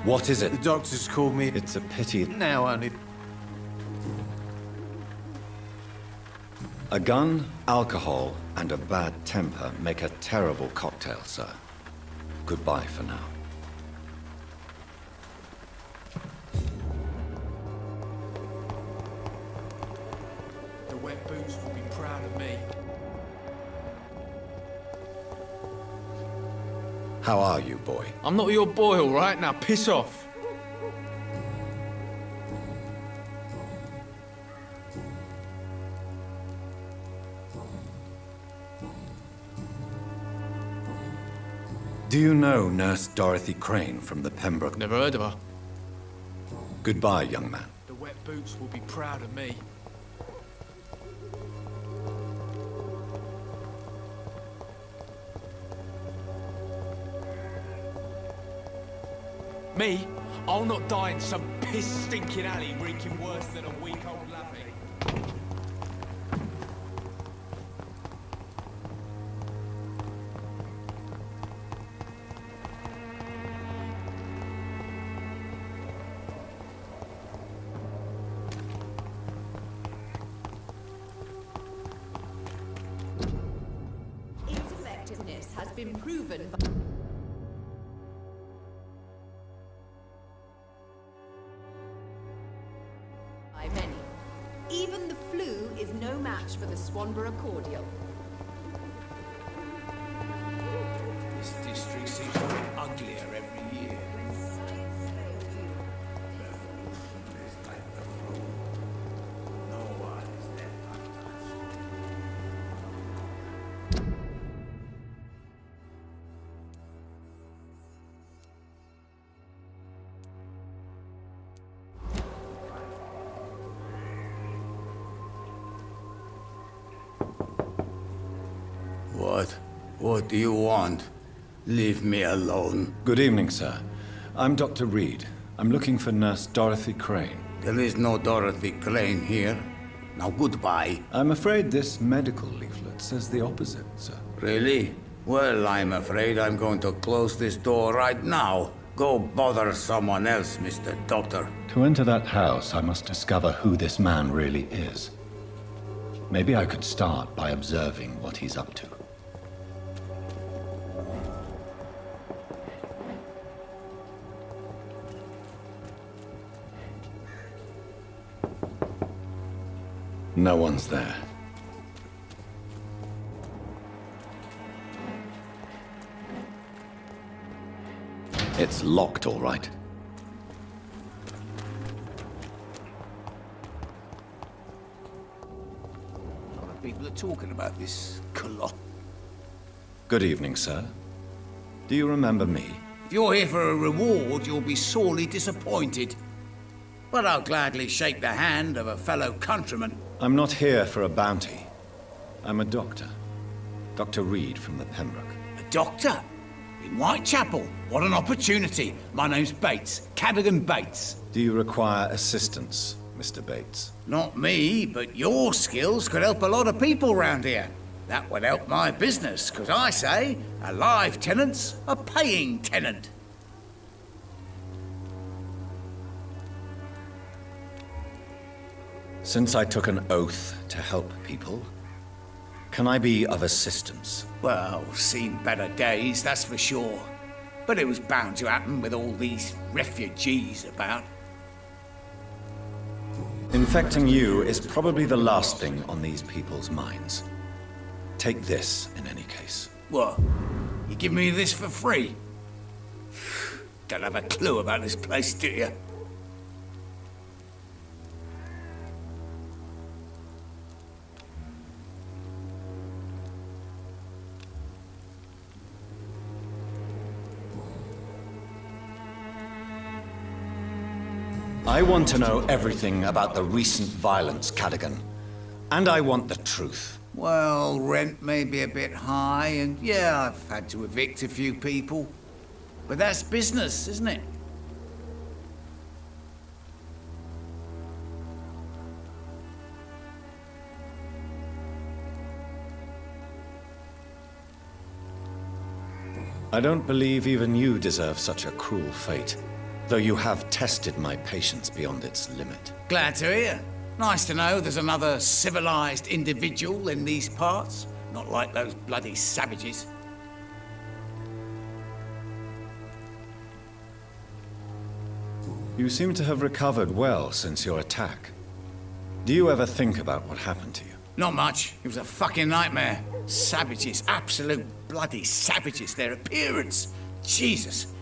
What is The it? doctor's called me. It's a pity. Now only. A gun, alcohol, and a bad temper make a terrible cocktail, sir. Goodbye for now. The wet boots will be proud of me. How are you, boy? I'm not your boy, all right? Now piss off. Do you know Nurse Dorothy Crane from the Pembroke? Never heard of her. Goodbye, young man. The wet boots will be proud of me. Me? I'll not die in some piss-stinking alley reeking worse than a week-old lappy. Its effectiveness has been proven by many. Even the flu is no match for the Swanborough cordial. This district seems to get uglier every year. What do you want? Leave me alone. Good evening, sir. I'm Dr. Reed. I'm looking for Nurse Dorothy Crane. There is no Dorothy Crane here. Now goodbye. I'm afraid this medical leaflet says the opposite, sir. Really? Well, I'm afraid I'm going to close this door right now. Go bother someone else, Mr. Doctor. To enter that house, I must discover who this man really is. Maybe I could start by observing what he's up to. No one's there. It's locked, all right. A lot of people are talking about this colossal. Good evening, sir. Do you remember me? If you're here for a reward, you'll be sorely disappointed. But I'll gladly shake the hand of a fellow countryman. I'm not here for a bounty. I'm a doctor. Dr. Reed from the Pembroke. A doctor? In Whitechapel? What an opportunity. My name's Bates. Cadogan Bates. Do you require assistance, Mr. Bates? Not me, but your skills could help a lot of people round here. That would help my business, because I say a live tenant's a paying tenant. Since I took an oath to help people, can I be of assistance? Well, seen better days, that's for sure. But it was bound to happen with all these refugees about. Infecting you is probably the last thing on these people's minds. Take this, in any case. What? You give me this for free? Don't have a clue about this place, do you? I want to know everything about the recent violence, Cadogan. And I want the truth. Well, rent may be a bit high, and yeah, I've had to evict a few people. But that's business, isn't it? I don't believe even you deserve such a cruel fate. though you have tested my patience beyond its limit. Glad to hear. Nice to know there's another civilized individual in these parts. Not like those bloody savages. You seem to have recovered well since your attack. Do you ever think about what happened to you? Not much. It was a fucking nightmare. Savages, absolute bloody savages. Their appearance. Jesus.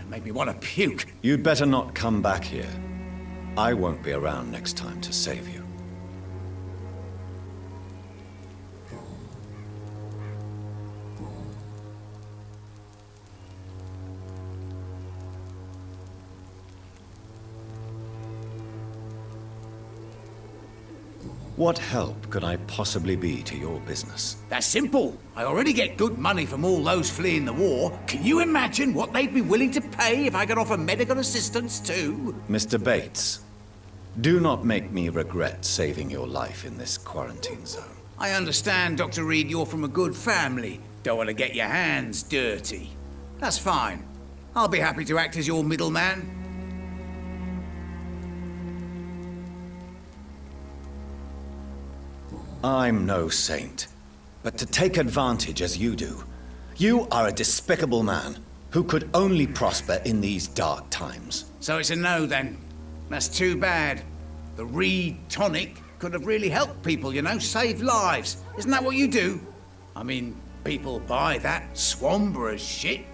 It made me want to puke. You'd better not come back here. I won't be around next time to save you. What help could I possibly be to your business? That's simple. I already get good money from all those fleeing the war. Can you imagine what they'd be willing to pay if I could offer medical assistance too? Mr. Bates, do not make me regret saving your life in this quarantine zone. I understand, Dr. Reed, you're from a good family. Don't want to get your hands dirty. That's fine. I'll be happy to act as your middleman. I'm no saint, but to take advantage as you do, you are a despicable man who could only prosper in these dark times. So it's a no then. That's too bad. The Reed tonic could have really helped people, you know, save lives. Isn't that what you do? I mean, people buy that Swanborough shit.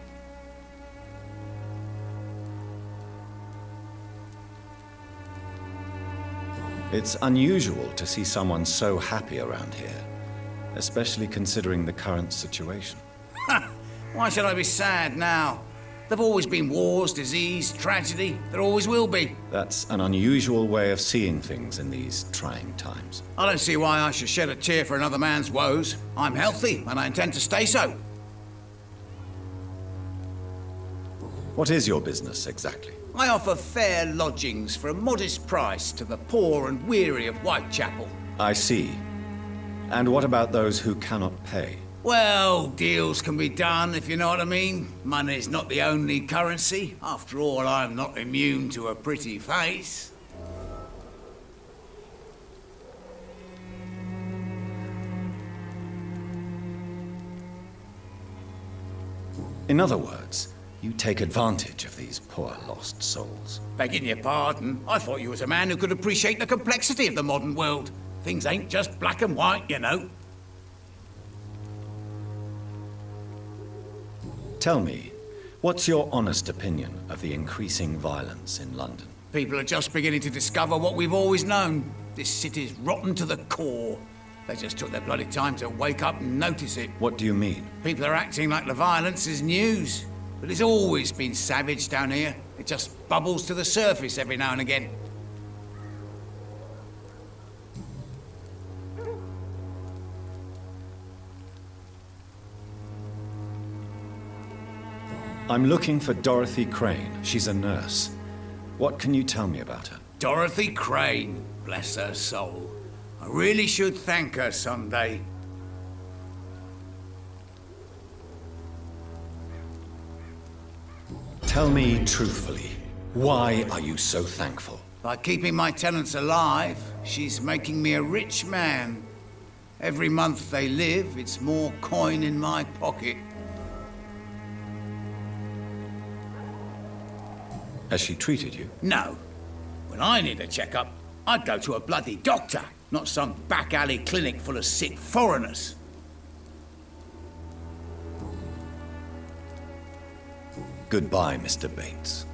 It's unusual to see someone so happy around here, especially considering the current situation. Why should I be sad now? There've always been wars, disease, tragedy. There always will be. That's an unusual way of seeing things in these trying times. I don't see why I should shed a tear for another man's woes. I'm healthy, and I intend to stay so. What is your business exactly? I offer fair lodgings for a modest price to the poor and weary of Whitechapel. I see. And what about those who cannot pay? Well, deals can be done, if you know what I mean. Money's not the only currency. After all, I'm not immune to a pretty face. In other words, you take advantage of these poor lost souls. Begging your pardon, I thought you was a man who could appreciate the complexity of the modern world. Things ain't just black and white, you know. Tell me, what's your honest opinion of the increasing violence in London? People are just beginning to discover what we've always known. This city's rotten to the core. They just took their bloody time to wake up and notice it. What do you mean? People are acting like the violence is news. But it's always been savage down here. It just bubbles to the surface every now and again. I'm looking for Dorothy Crane. She's a nurse. What can you tell me about her? Dorothy Crane, bless her soul. I really should thank her someday. Tell me truthfully, why are you so thankful? By keeping my tenants alive, she's making me a rich man. Every month they live, it's more coin in my pocket. Has she treated you? No. When I need a checkup, I'd go to a bloody doctor, not some back alley clinic full of sick foreigners. Goodbye, Mr. Bates.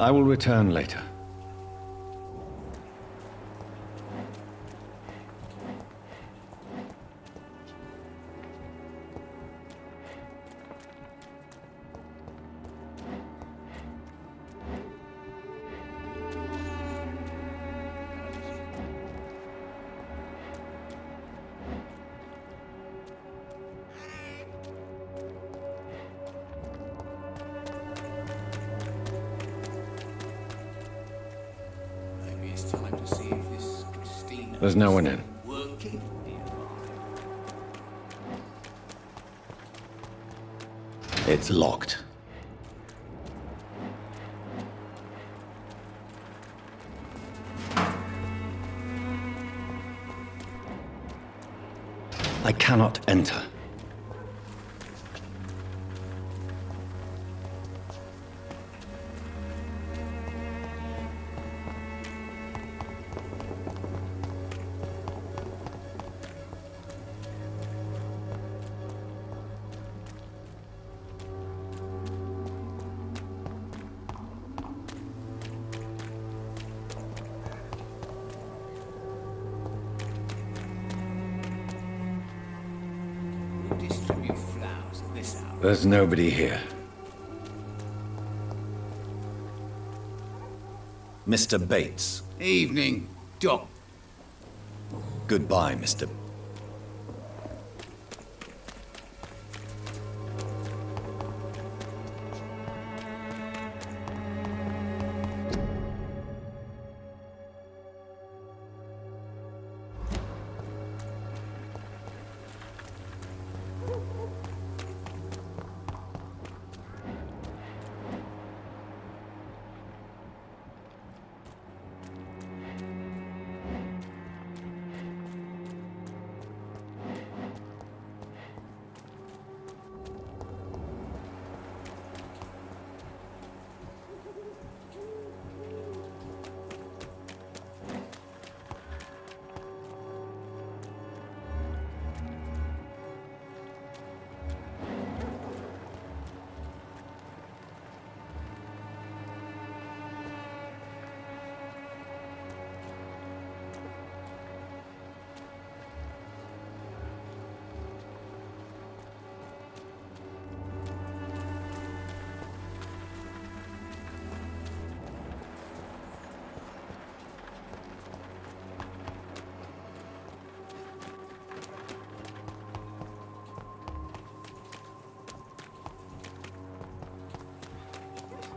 I will return later. Maybe it's time to see if this Christina... There's no one in. Working? It's locked. I cannot enter. Distribute flowers at this hour. There's nobody here. Mr. Bates. Evening, Doc. Goodbye, Mr.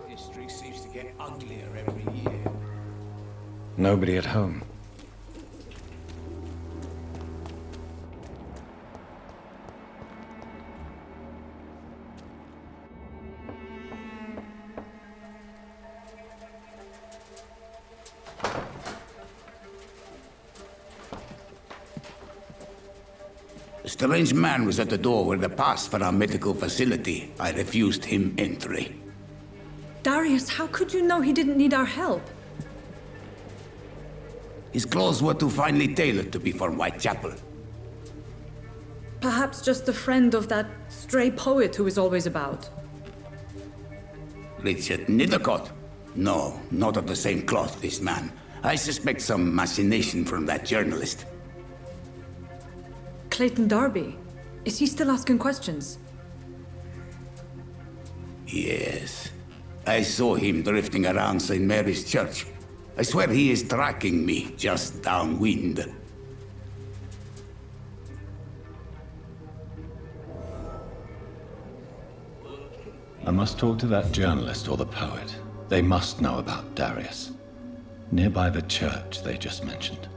History seems to get uglier every year. Nobody at home. A strange man was at the door with a pass for our medical facility. I refused him entry. Darius, how could you know he didn't need our help? His clothes were too finely tailored to be from Whitechapel. Perhaps just a friend of that stray poet who is always about. Richard Nethercott? No, not of the same cloth, this man. I suspect some machination from that journalist. Clayton Darby. Is he still asking questions? Yes. I saw him drifting around St. Mary's Church. I swear he is tracking me just downwind. I must talk to that journalist or the poet. They must know about Darius. Nearby the church they just mentioned.